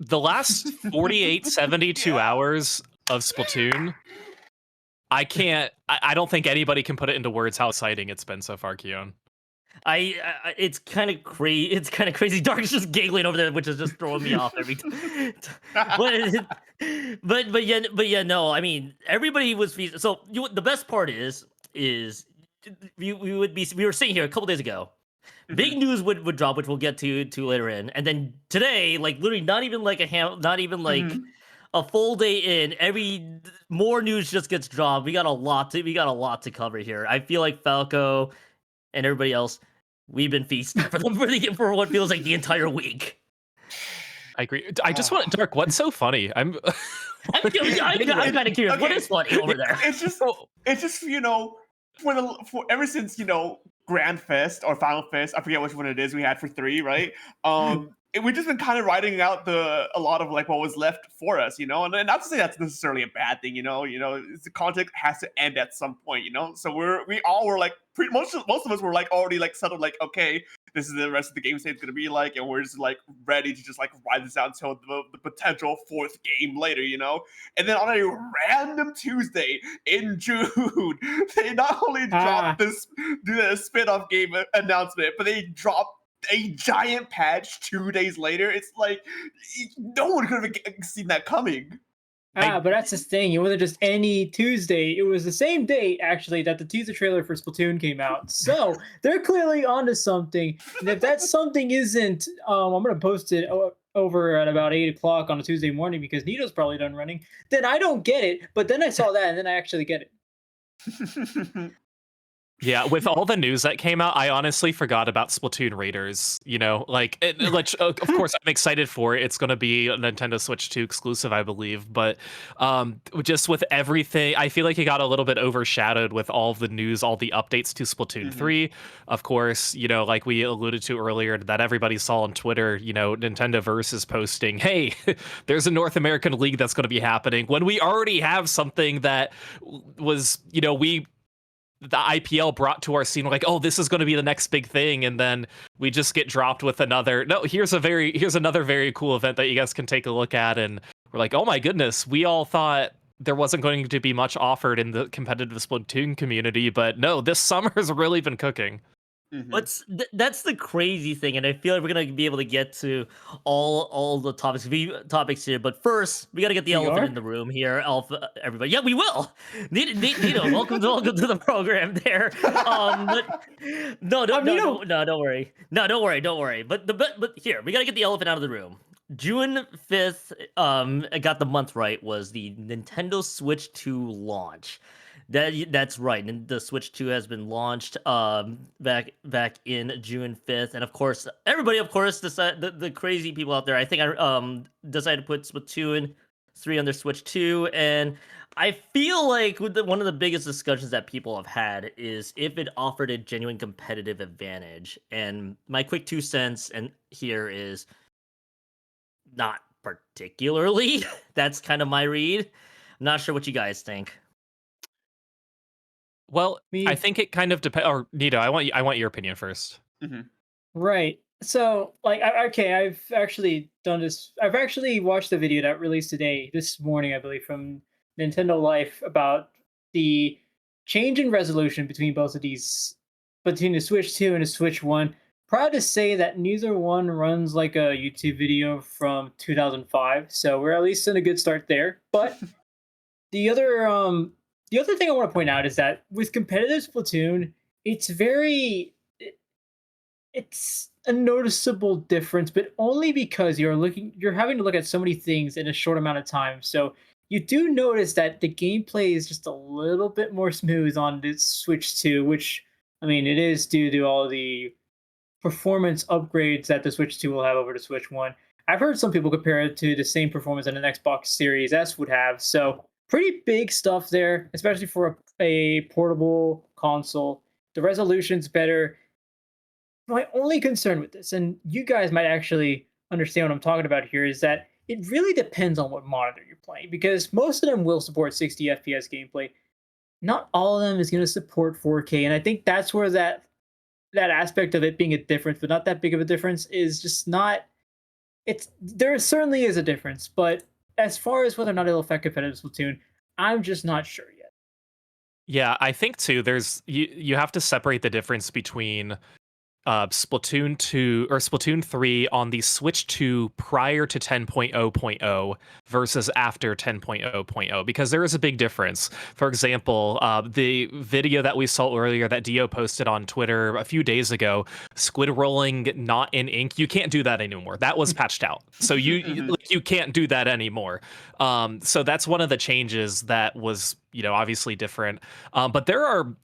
the last 48, 72 Yeah. hours of Splatoon, I don't think anybody can put it into words how exciting it's been so far, Keon. It's kind of crazy. It's kind of crazy. Dark is just giggling over there, which is just throwing me off every time. but no. I mean, everybody was so. The best part is we were sitting here a couple days ago. Big news would drop, which we'll get to later in, and then today, like literally, not even like not even like Mhm. a full day in, more news just gets dropped. We got a lot to cover here. I feel like Falco and everybody else, we've been feasting for what feels like the entire week. I agree. I just want Ah. Dark. What's so funny? I'm kind of curious. What Okay, is funny over there? Oh, it's just for ever since Grand Fest or Final Fest, I forget which one it is we had for 3, right? We've just been kind of writing out a lot of like what was left for us, and not to say that's necessarily a bad thing, the content has to end at some point, so we all were like most of us were like already like settled, like, okay, this is the rest of the game state gonna be like, and we're just like ready to just like ride this out until the potential 4th game later, and then on a random Tuesday in June, they not only dropped this spin-off game announcement, but they dropped a giant patch 2 days later. It's like no one could have seen that coming. But that's the thing. It wasn't just any Tuesday. It was the same date, actually, that the teaser trailer for Splatoon came out. So they're clearly onto something. And if that something isn't, I'm going to post it over at about 8 o'clock on a Tuesday morning because Nito's probably done running. Then I don't get it. But then I saw that and then I actually get it. yeah, with all the news that came out, I honestly forgot about Splatoon Raiders. Of course, I'm excited for it. It's going to be a Nintendo Switch 2 exclusive, I believe. But just with everything, I feel like it got a little bit overshadowed with all of the news, all the updates to Splatoon 3. Of course, like we alluded to earlier, that everybody saw on Twitter, Nintendo Verse is posting, hey, there's a North American League that's going to be happening, when we already have something that was, the IPL brought to our scene. We're like, oh, this is going to be the next big thing, and then we just get dropped with another. No, here's another very cool event that you guys can take a look at, and we're like, oh my goodness, we all thought there wasn't going to be much offered in the competitive Splatoon community, but no, this summer's really been cooking. That's the crazy thing, and I feel like we're gonna be able to get to all the topics here. But first, we gotta get the elephant in the room here, Alpha. Everybody, yeah, we will. Nito, welcome to the program. There, but no, don't worry, don't worry. But here, we gotta get the elephant out of the room. June 5th, I got the month right, was the Nintendo Switch 2 launch. That's right. And the Switch 2 has been launched back in June 5th. And of course, everybody decided, the crazy people out there, I think I decided to put Splatoon 3 on their Switch 2, and I feel like one of the biggest discussions that people have had is if it offered a genuine competitive advantage. And my quick 2 cents and here is not particularly. That's kind of my read. I'm not sure what you guys think. Well, I think it kind of depends. Or Nito, I want your opinion first. Right. So, like, I've actually done this. I've actually watched the video that released today, this morning, I believe, from Nintendo Life about the change in resolution between both of these, between the Switch 2 and the Switch 1. Proud to say that neither one runs like a YouTube video from 2005, so we're at least in a good start there. But the other thing I want to point out is that with competitive Splatoon, it's it's a noticeable difference, but only because you're having to look at so many things in a short amount of time. So you do notice that the gameplay is just a little bit more smooth on the Switch 2, which, I mean, it is due to all the performance upgrades that the Switch 2 will have over the Switch 1. I've heard some people compare it to the same performance that an Xbox Series S would have. So pretty big stuff there, especially for a portable console. The resolution's better. My only concern with this, and you guys might actually understand what I'm talking about here, is that it really depends on what monitor you're playing, because most of them will support 60 FPS gameplay. Not all of them is going to support 4K, and I think that's where that aspect of it being a difference, but not that big of a difference, is just not there certainly is a difference, but as far as whether or not it'll affect competitive Splatoon, I'm just not sure yet. Yeah, I think too. You have to separate the difference between Splatoon 2 or Splatoon 3 on the Switch 2 prior to 10.0.0 versus after 10.0.0 because there is a big difference. For example, the video that we saw earlier that Dio posted on Twitter a few days ago, squid rolling not in ink, you can't do that anymore. That was patched out. So Mhm. you can't do that anymore. So that's one of the changes that was, obviously different. But there are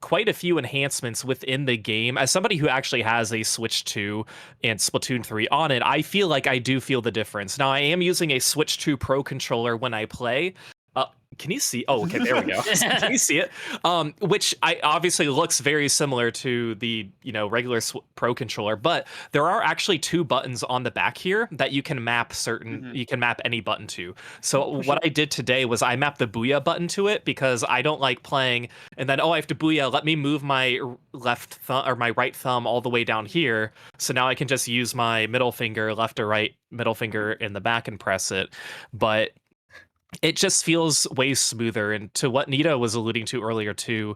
quite a few enhancements within the game. As somebody who actually has a Switch 2 and Splatoon 3 on it, I feel like I do feel the difference. Now, I am using a Switch 2 Pro controller when I play. Uh, can you see? Oh, okay, there we go. Can you see it? Which I obviously looks very similar to the regular Pro controller, but there are actually two buttons on the back here that you can map Mhm. you can map any button to. So For what sure. I did today was I mapped the Booyah button to it because I don't like playing and then I have to booyah. Let me move my left thumb or my right thumb all the way down here. So now I can just use my middle finger, left or right middle finger in the back and press it. But it just feels way smoother. And to what Nita was alluding to earlier, too,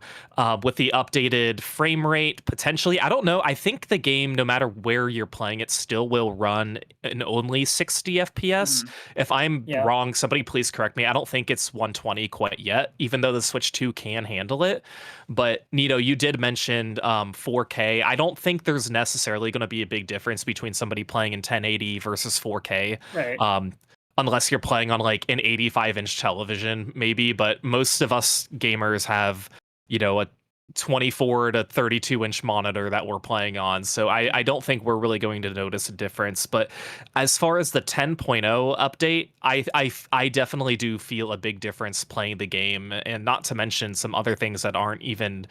with the updated frame rate, potentially, I don't know. I think the game, no matter where you're playing, it still will run in only 60 FPS. Mhm. If I'm Yeah. wrong, somebody please correct me. I don't think it's 120 quite yet, even though the Switch 2 can handle it. But Nito, you did mention 4K. I don't think there's necessarily going to be a big difference between somebody playing in 1080 versus 4K. Right. Um, unless you're playing on like an 85-inch television maybe, but most of us gamers have a 24 to 32-inch monitor that we're playing on, so I don't think we're really going to notice a difference. But as far as the 10.0 update, I definitely do feel a big difference playing the game, and not to mention some other things that aren't even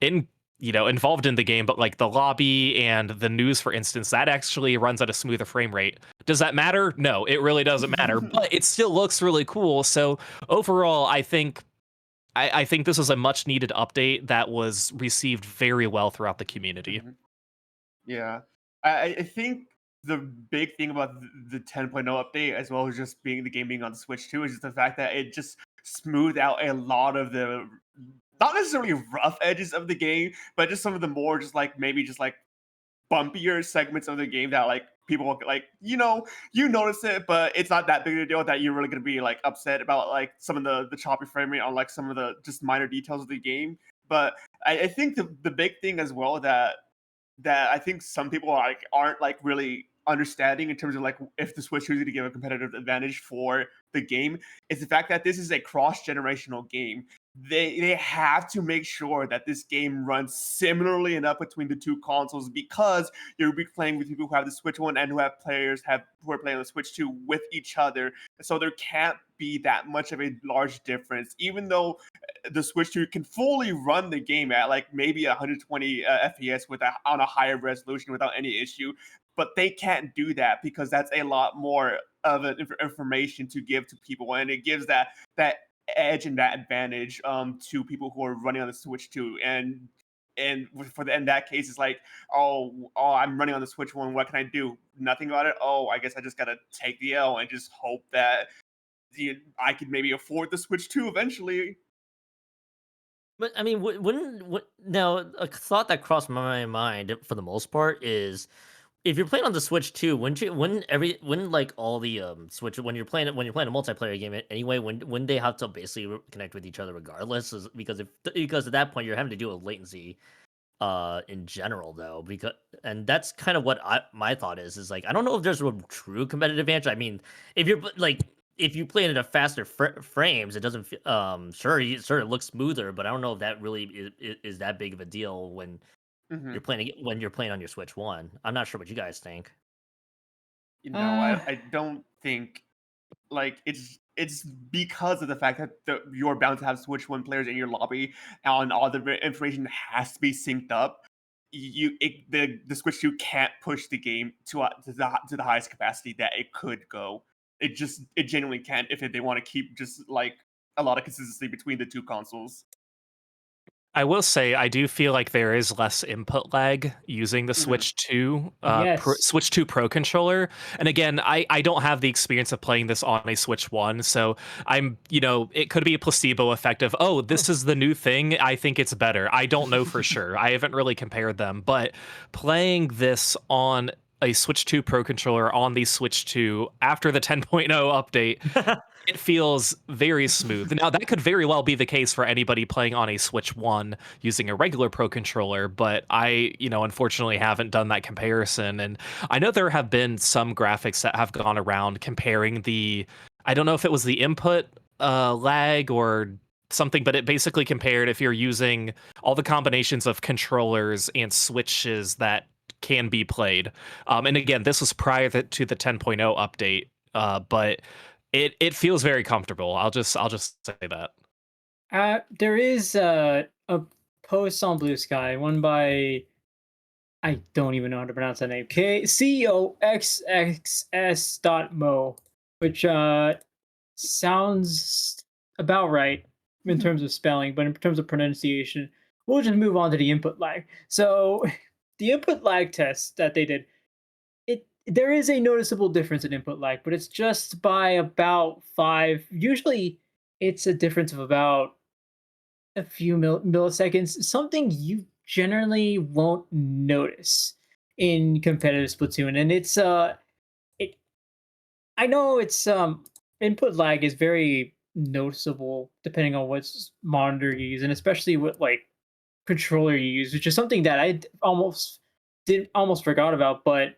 in involved in the game, but like the lobby and the news, for instance, that actually runs at a smoother frame rate. Does that matter? No, it really doesn't matter, but it still looks really cool. So overall, I think this is a much needed update that was received very well throughout the community. Mhm. Yeah. I think the big thing about the 10.0 update, as well as just being the game being on the Switch too, is just the fact that it just smoothed out a lot of the not necessarily rough edges of the game, but just some of the more just like maybe just like bumpier segments of the game that like people like you notice it, but it's not that big of a deal that you're really gonna be like upset about like some of the choppy frame rate on like some of the just minor details of the game. But I think the big thing as well that I think some people aren't like really understanding in terms of like if the Switch is going to give a competitive advantage for the game is the fact that this is a cross generational game. They have to make sure that this game runs similarly enough between the two consoles because you'll be playing with people who have the Switch One and who are playing on the Switch Two with each other. So there can't be that much of a large difference, even though the Switch 2 can fully run the game at like maybe 120 FPS on a higher resolution without any issue. But they can't do that because that's a lot more of an information to give to people, and it gives that edge and that advantage to people who are running on the Switch 2. And in that case, it's like, I'm running on the Switch One. What can I do? Nothing about it. Oh, I guess I just gotta take the L and just hope that I could maybe afford the Switch 2 eventually. But I mean, now a thought that crossed my mind for the most part is if you're playing on the Switch too, when like all the Switch when you're playing a multiplayer game anyway, when they have to basically connect with each other regardless, because at that point you're having to deal with latency in general though, because and that's kind of what my thought is like I don't know if there's a true competitive advantage. I mean, if you're like if you play it at a faster frames, it doesn't sure it looks smoother, but I don't know if that really is that big of a deal Mhm. when you're playing on your Switch One. I'm not sure what you guys think. Uh, I don't think like it's because of the fact that you're bound to have Switch One players in your lobby, and all the information has to be synced up. The Switch Two can't push the game to the highest capacity that it could go. It genuinely can't if they want to keep just like a lot of consistency between the two consoles. I will say I do feel like there is less input lag using the Mhm. Switch 2 Yes. Switch 2 Pro controller. And again, I don't have the experience of playing this on a Switch 1, so I'm, it could be a placebo effect of, "Oh, this is the new thing. I think it's better." I don't know for sure. I haven't really compared them, but playing this on a Switch 2 Pro controller on the Switch 2 after the 10.0 update, it feels very smooth. Now, that could very well be the case for anybody playing on a Switch 1 using a regular Pro controller, but I, unfortunately haven't done that comparison. And I know there have been some graphics that have gone around comparing I don't know if it was the input lag or something, but it basically compared if you're using all the combinations of controllers and switches that can be played. And again, this was prior to the 10.0 update, but it feels very comfortable. I'll just say that. There is a post on Blue Sky, one by I don't even know how to pronounce that name. COXXS.mo, which sounds about right in terms of spelling, but in terms of pronunciation, we'll just move on to the input lag. So, the input lag test that they did, there is a noticeable difference in input lag, but it's just by about 5. Usually, it's a difference of about a few milliseconds, something you generally won't notice in competitive Splatoon. And it I know it's input lag is very noticeable depending on what monitor you use, and especially what like controller you use, which is something that almost forgot about. But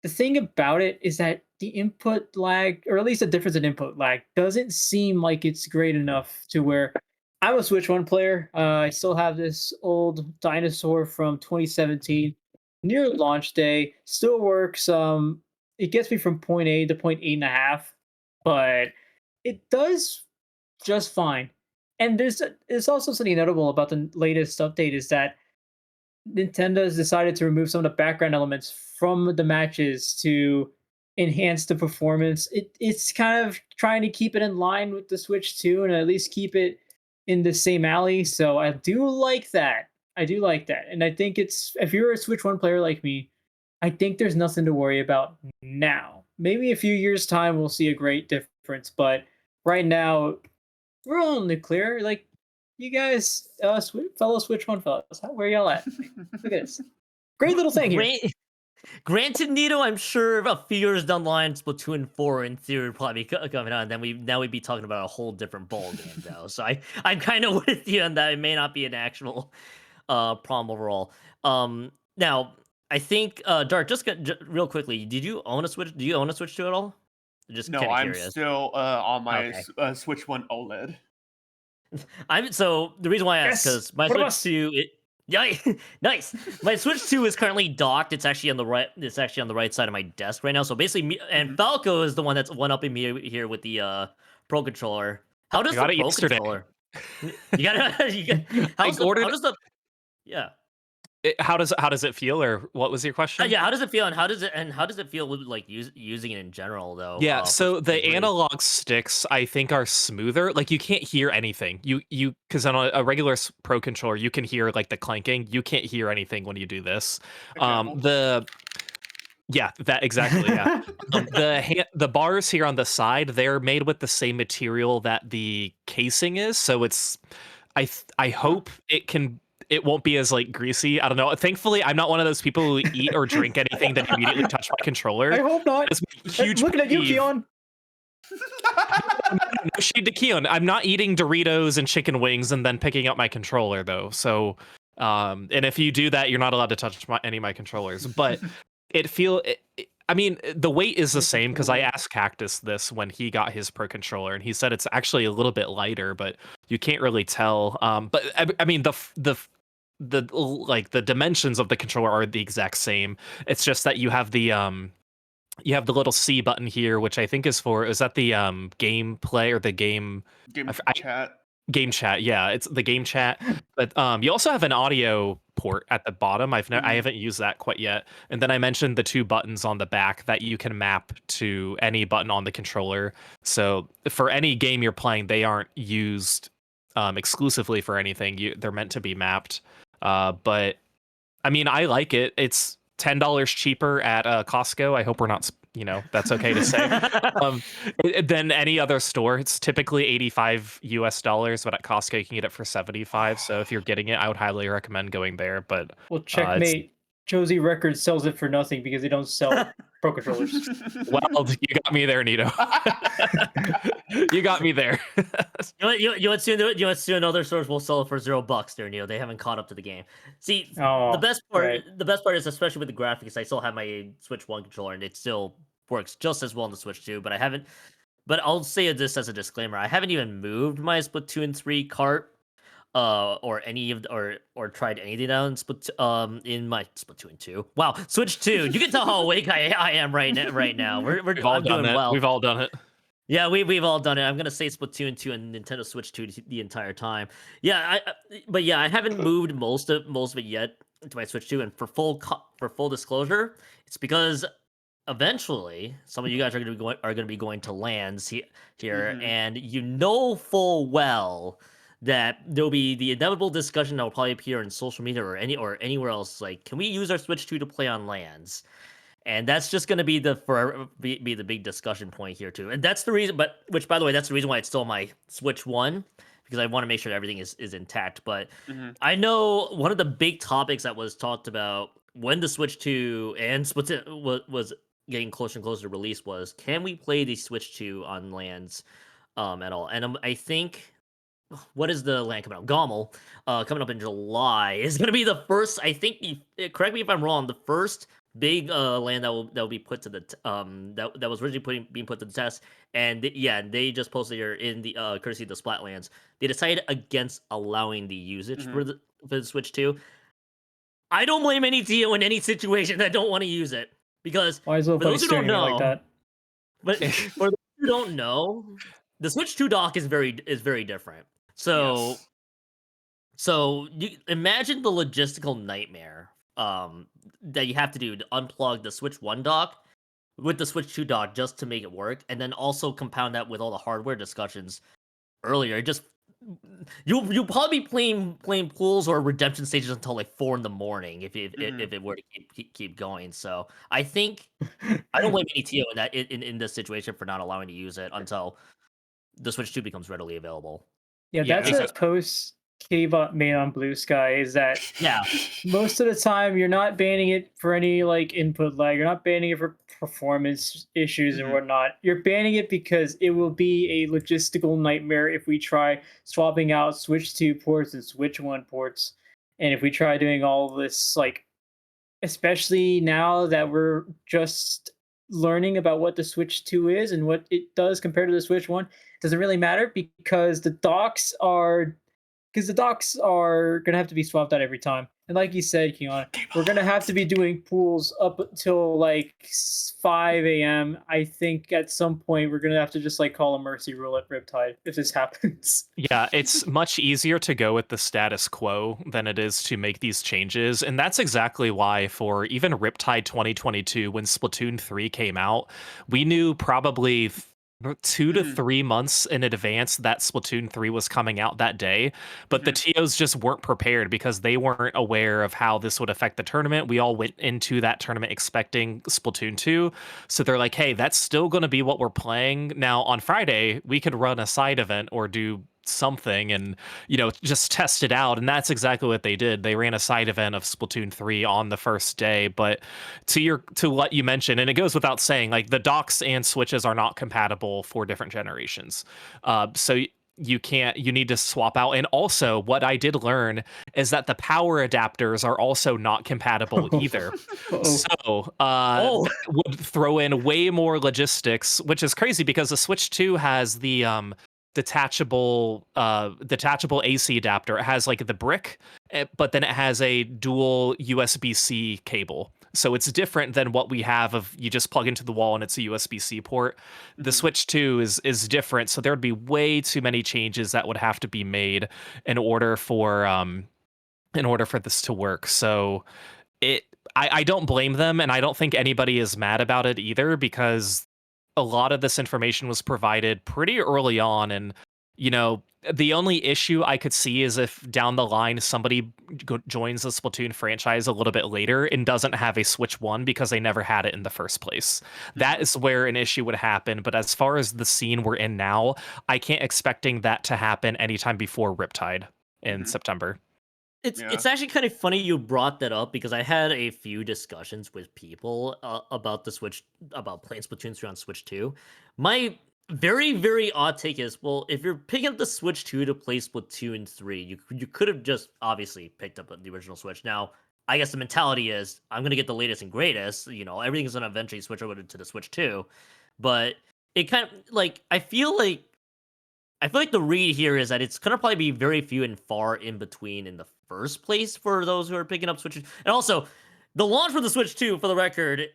the thing about it is that the input lag, or at least the difference in input lag, doesn't seem like it's great enough to where I'm a Switch 1 player. I still have this old dinosaur from 2017 near launch day. Still works. It gets me from point A to point 8.5, but it does just fine. And there's also something notable about the latest update is that Nintendo has decided to remove some of the background elements from the matches to enhance the performance. It's kind of trying to keep it in line with the Switch 2 and at least keep it in the same alley. So I do like that. I do like that. And I think it's if you're a Switch 1 player like me, I think there's nothing to worry about now. Maybe a few years time we'll see a great difference, but right now we're all in the clear. Like you guys, fellow Switch 1 fellows, where y'all at? Look at this. Great little thing here. Great. Granted, Nito, I'm sure a few years down the line, Splatoon 4 in theory would probably be coming out, and then we'd be talking about a whole different ball game, though. So I'm kind of with you on that. It may not be an actual problem overall. Now I think Dart, real quickly, did you own a Switch? Do you own a Switch 2 at all? Just No, kind of I'm curious. still on my Okay. Switch 1 OLED. So the reason why I asked Yes. because my What of Switch us? 2, yeah, nice. My Switch 2 is currently docked. It's actually on the right. It's actually on the right side of my desk right now. So basically, and Mhm. Falco is the one that's one upping me here with the Pro controller. How I does the got it Pro yesterday. controller? You gotta. I How ordered does the yeah. how does it feel, or what was your question? Yeah, how does it feel, and how does it feel with like using it in general though? Yeah, For so the Splatoon 3. analog sticks I think are smoother. Like you can't hear anything. You because on a regular Pro controller you can hear like the clanking. You can't hear anything when you do this. Example. The Yeah, that exactly. Yeah. The bars here on the side, they're made with the same material that the casing is, so I Huh? hope it won't be as like greasy. I don't know. Thankfully, I'm not one of those people who eat or drink anything that immediately touch my I controller. hope not. That's my huge Looking pet at you, peeve. Keon. No shade to Keon. I'm not eating Doritos and chicken wings and then picking up my controller though. So, and if you do that, you're not allowed to touch any of my controllers. But I mean, the weight is the same because I asked Cactus this when he got his Pro controller, and he said it's actually a little bit lighter, but you can't really tell. But I mean, the dimensions of the controller are the exact same. It's just that you have the little C button here, which I think is that the game play or the game Game chat. game chat? Yeah, it's the game chat. But you also have an audio port at the bottom. I Mhm. haven't used that quite yet. And then I mentioned the two buttons on the back that you can map to any button on the controller. So for any game you're playing, they aren't used exclusively for anything. They're meant to be mapped. But I mean, I like it. It's $10 cheaper at Costco. I hope we're not, that's okay to say. Um, than any other store. It's typically $85 US, but at Costco you can get it for 75. So if you're getting it, I would highly recommend going there. But Well, it's checkmate. Josie Records sells it for nothing because they don't sell pro controllers. well, you got me there, Nito. You got me there. You want soon other stores will sell it for $0 there, Neil. They haven't caught up to the game. See, Oh, the best part right. the best part is, especially with the graphics, I still have my Switch 1 controller and it still works just as well on the Switch 2, but I'll say this as a disclaimer. I haven't even moved my Splatoon 3 cart or any of or tried anything out in my Splatoon 2. Wow, Switch 2. You can tell how awake I am right now. We've all I'm done doing it. well. We've all done it. Yeah, we've all done it. I'm gonna say Splatoon 2 and Nintendo Switch 2 the entire time. Yeah, but yeah, I haven't moved most of it yet to my Switch 2. And for full disclosure, it's because eventually some of you guys are gonna be going to lands here, and you know full well that there'll be the inevitable discussion that will probably appear in social media or anywhere else. Like, can we use our Switch 2 to play on lands? And that's just going to be be the big discussion point here too. And that's the reason, which by the way, that's the reason why it's still my Switch 1, because I want to make sure that everything is intact. But I know one of the big topics that was talked about when the Switch 2 and Splatoon was getting closer and closer to release was, can we play the Switch 2 on lands at all? And I think, what is the land coming out? Gommel, coming up in July, is going to be the first. I think, correct me if I'm wrong, the first big land that will be put to the that was originally being put to the test. And they just posted here in the courtesy of the Splat lands, they decided against allowing the usage for the Switch 2. I don't blame any TO in any situation that don't want to use it, because Why is for those who don't know, like that? but for those who don't know, the Switch 2 dock is very different. So Yes. so you imagine the logistical nightmare that you have to do to unplug the Switch 1 dock with the Switch 2 dock just to make it work, and then also compound that with all the hardware discussions earlier. It just you'll probably be playing pools or redemption stages until like 4 in the morning if it were to keep going. So I think I don't blame any TO in that in this situation for not allowing to use it until the Switch 2 becomes readily available. Yeah, Yeah, that's a post K-bot made on Blue Sky, is that Yeah. most of the time you're not banning it for any like input lag, you're not banning it for performance issues and whatnot. You're banning it because it will be a logistical nightmare if we try swapping out Switch 2 ports and Switch 1 ports. And if we try doing all this, like, especially now that we're just learning about what the Switch 2 is and what it does compared to the Switch 1, doesn't really matter because the docks are going to have to be swapped out every time. And like you said, Keon, we're going to have to be doing pools up until like 5 a.m. I think at some point we're going to have to just like call a mercy rule at Riptide if this happens. Yeah, it's much easier to go with the status quo than it is to make these changes. And that's exactly why for even Riptide 2022, when Splatoon 3 came out, we knew probably 2 to 3 months in advance that Splatoon 3 was coming out that day, but the TOs just weren't prepared because they weren't aware of how this would affect the tournament. We all went into that tournament expecting Splatoon 2, so they're like, hey, that's still going to be what we're playing. Now on Friday, we could run a side event or do something and just test it out, and that's exactly what they did. They ran a side event of Splatoon 3 on the first day. But to what you mentioned, and it goes without saying, like the docks and switches are not compatible for different generations, so you need to swap out. And also what I did learn is that the power adapters are also not compatible either. So that would throw in way more logistics, which is crazy because the Switch 2 has the detachable AC adapter. It has like the brick, but then it has a dual USB-C cable. So it's different than what we have of you just plug into the wall and it's a USB-C port. The Switch 2 is different, so there would be way too many changes that would have to be made in order for this to work. So I don't blame them, and I don't think anybody is mad about it either, because a lot of this information was provided pretty early on, and the only issue I could see is if down the line somebody joins the Splatoon franchise a little bit later and doesn't have a Switch 1 because they never had it in the first place. That is where an issue would happen. But as far as the scene we're in now, I can't expecting that to happen anytime before Riptide in September. It's actually kind of funny you brought that up because I had a few discussions with people about the Switch, about playing Splatoon 3 on Switch 2. My very, very odd take is, well, if you're picking up the Switch 2 to play Splatoon 3, you could have just obviously picked up the original Switch. Now, I guess the mentality is, I'm going to get the latest and greatest, everything's going to eventually switch over to the Switch 2. But it kind of, like, I feel like the read here is that it's gonna probably be very few and far in between in the first place for those who are picking up Switches. And also, the launch for the Switch 2, for the record,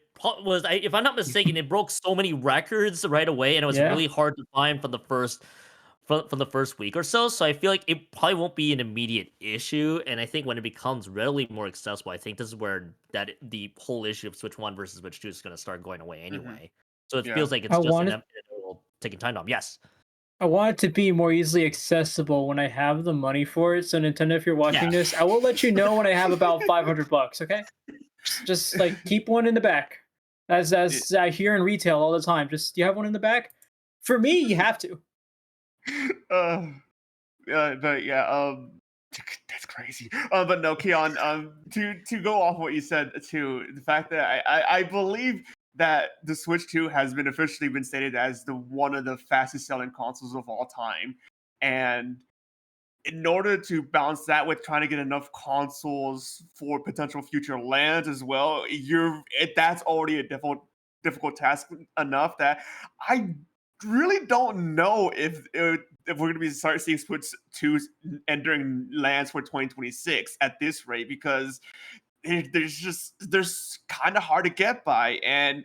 was, if I'm not mistaken, it broke so many records right away, and it was Yeah. really hard to find from the first week or so. So I feel like it probably won't be an immediate issue. And I think when it becomes readily more accessible, I think this is where the whole issue of Switch 1 versus Switch 2 is gonna start going away anyway. So it feels like it's I just wanted- inevitable taking time off. Yes. I want it to be more easily accessible when I have the money for it. So Nintendo, if you're watching this, I will let you know when I have about $500. Okay, just like keep one in the back, as I hear in retail all the time. Just, do you have one in the back? For me, you have to. But yeah, that's crazy. But no, Keon, to go off what you said too, the fact that I believe that the Switch 2 has been officially been stated as the one of the fastest selling consoles of all time. And in order to balance that with trying to get enough consoles for potential future lands as well, that's already a difficult task enough that I really don't know if we're going to be start seeing Switch 2s entering lands for 2026 at this rate, because there's kind of hard to get by. And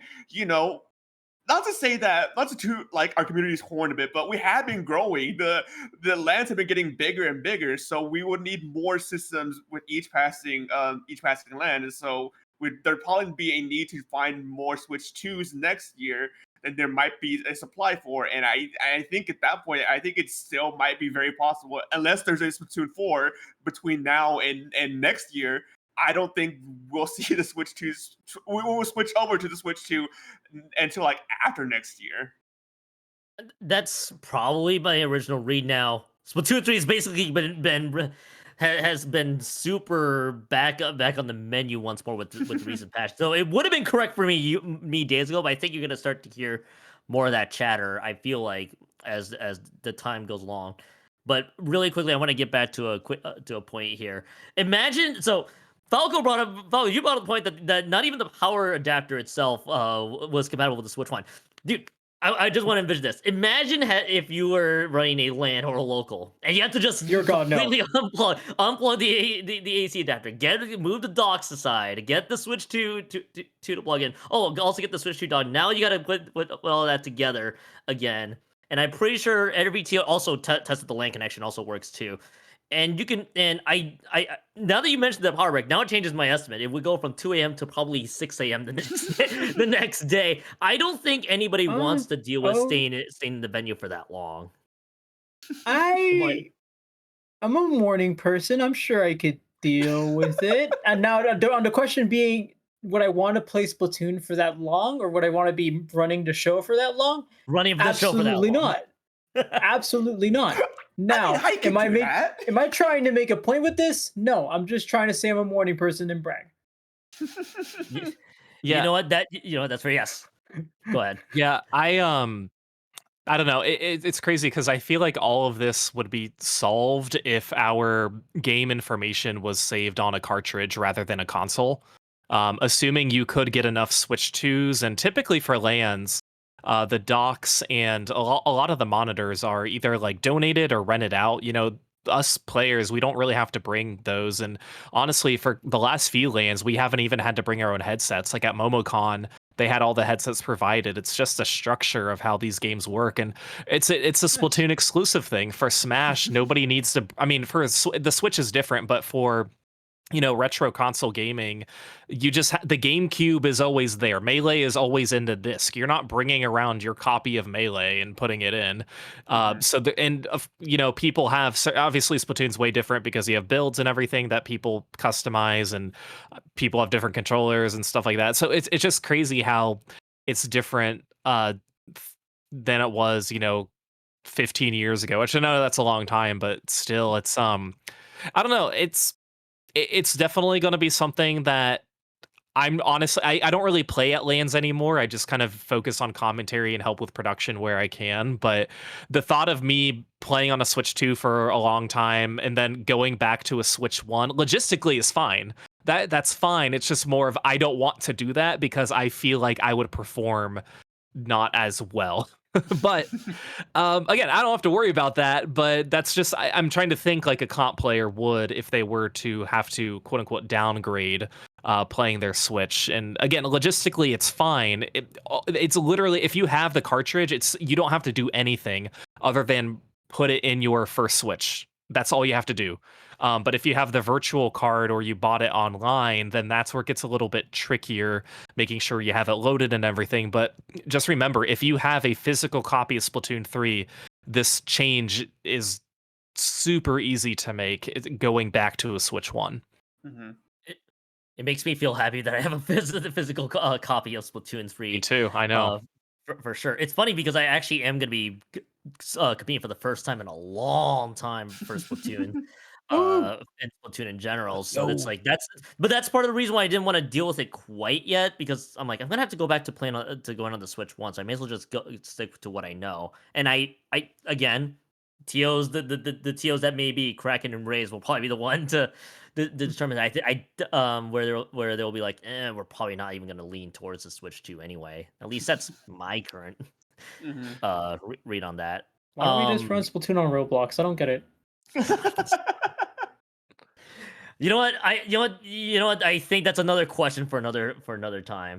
not to say that, not to toot like our community's horn a bit, but we have been growing. The lands have been getting bigger and bigger, so we would need more systems with each passing land. And so there'd probably be a need to find more Switch 2s next year than there might be a supply for. And I think at that point, I think it still might be very possible, unless there's a Splatoon 4 between now and next year. I don't think we'll see the Switch 2s. We will switch over to the Switch 2 until like after next year. That's probably my original read. Now, Splatoon 3 has basically has been super back on the menu once more with the recent patch. So it would have been correct for me days ago, but I think you're gonna start to hear more of that chatter, I feel like, as the time goes along. But really quickly, I want to get back to a point here. Imagine, so Falco, you brought up the point that not even the power adapter itself was compatible with the Switch 1. Dude, I just want to envision this. Imagine if you were running a LAN or a local, and you have to just completely unplug the AC adapter, move the docks aside, get the Switch 2 to plug in. Oh, also get the Switch 2 dock. Now you got to put all that together again. And I'm pretty sure every also tested the LAN connection also works too. And you can, and I now that you mentioned the power break, now it changes my estimate. It would go from 2 a.m. to probably 6 a.m. the next day. I don't think anybody wants to deal with staying in the venue for that long. I'm a morning person. I'm sure I could deal with it. And now on the question being, would I want to play Splatoon for that long, or would I want to be running the show for that long? Running the show for that long. Absolutely not. Absolutely not. Now, am I trying to make a point with this? No, I'm just trying to say I'm a morning person and brag. Yeah. You know what? That's fair. Yes. Go ahead. Yeah, I don't know. It's crazy because I feel like all of this would be solved if our game information was saved on a cartridge rather than a console. Assuming you could get enough Switch 2s, and typically for LANs, the docks and a lot of the monitors are either like donated or rented out. Us players, we don't really have to bring those. And honestly, for the last few LANs, we haven't even had to bring our own headsets. Like at MomoCon, they had all the headsets provided. It's just a structure of how these games work, and it's a Splatoon exclusive thing. For Smash, nobody needs to. I mean, the Switch is different, but for retro console gaming, you just the GameCube is always there. Melee is always in the disc. You're not bringing around your copy of Melee and putting it in. People have obviously Splatoon's way different because you have builds and everything that people customize, and people have different controllers and stuff like that. So it's just crazy how it's different than it was, 15 years ago. Which I know that's a long time, but still, it's I don't know. It's definitely going to be something that I'm honestly, I don't really play at LANs anymore. I just kind of focus on commentary and help with production where I can. But the thought of me playing on a Switch 2 for a long time and then going back to a Switch 1 logistically is fine. That's fine. It's just more of I don't want to do that because I feel like I would perform not as well. But again, I don't have to worry about that. But that's just I'm trying to think like a comp player would if they were to have to quote unquote downgrade playing their Switch. And again, logistically, it's fine. It's literally if you have the cartridge, you don't have to do anything other than put it in your first Switch. That's all you have to do. But if you have the virtual card or you bought it online, then that's where it gets a little bit trickier, making sure you have it loaded and everything. But just remember, if you have a physical copy of Splatoon 3, this change is super easy to make going back to a Switch 1. Mm-hmm. It makes me feel happy that I have a physical copy of Splatoon 3. Me too, I know. For sure. It's funny because I actually am going to be competing for the first time in a long time for Splatoon. And Splatoon in general. So it's like that's part of the reason why I didn't want to deal with it quite yet, because I'm like, I'm gonna have to go back to playing to going on the Switch once. I may as well just stick to what I know. And I again, TOs the TOs that may be Kraken and Rays will probably be the one to determine that. Where they'll be like, we're probably not even gonna lean towards the Switch 2 anyway. At least that's my current read on that. Why don't we just run Splatoon on Roblox? I don't get it. You know what? I think that's another question for another time.